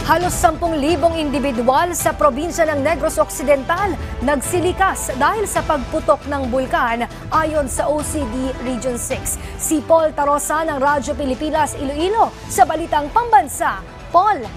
Halos 10,000 individual sa probinsya ng Negros Occidental nagsilikas dahil sa pagputok ng bulkan ayon sa OCD Region 6. Si Paul Tarosa ng Radyo Pilipinas Iloilo sa Balitang Pambansa. Paul?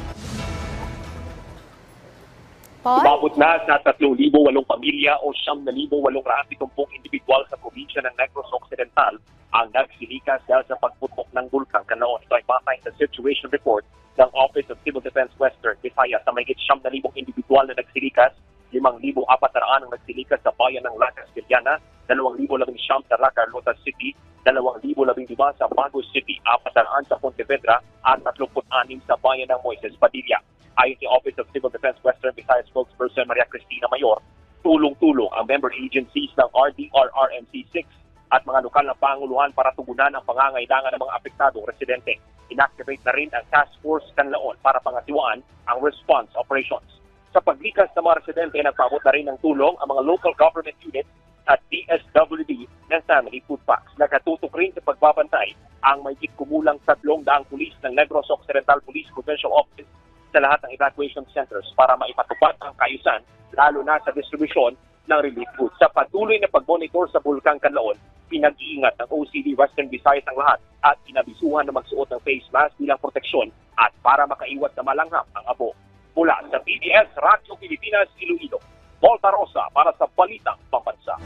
Umabot na sa 3,800 pamilya o 9,870 individual sa probinsya ng Negros Occidental ang nagsilikas dahil sa pagputok ng bulkan kanaon. Ito ay batay sa situation report ng Office of Civil Defense Western Visayas sa mahigit 9,000 individual na nagsilikas, 5,400 ang nagsilikas sa bayan ng Las Castellana, 2,019 sa La Carlota City, 2,015 sa Bago City, 400 sa Pontevedra at 36 sa bayan ng Moises Padilla. Ayon sa Office of Civil Defense Western Visayas spokesperson Maria Cristina Mayor, tulong-tulong ang member agencies ng RDRRMC 6 at mga lokal na panguluhan para tugunan ang pangangailangan ng mga apektadong residente. Inactivate na rin ang Task Force Kanlaon para pangasiwaan ang response operations. Sa paglikas ng mga residente, nagpaabot na rin ng tulong ang mga local government units at DSWD ng Family Food Packs. Nakatutok rin sa pagbabantay ang mahigit kumulang 300 pulis ng Negros Occidental Police Provincial Office sa lahat ng evacuation centers para maipatupad ang kaayusan, lalo na sa distribusyon ng relief goods. Sa patuloy na pag-monitor sa Bulkang Kanlaon, pinag-iingat ng OCD Western Visayas ang lahat at inabisuhan na magsuot ng face mask bilang proteksyon at para makaiwas na malanghap ang abo. Mula sa PBS Radyo Pilipinas Iloilo, Paul Tarosa para sa Balitang Pambansa.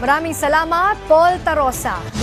Maraming salamat, Paul Tarosa.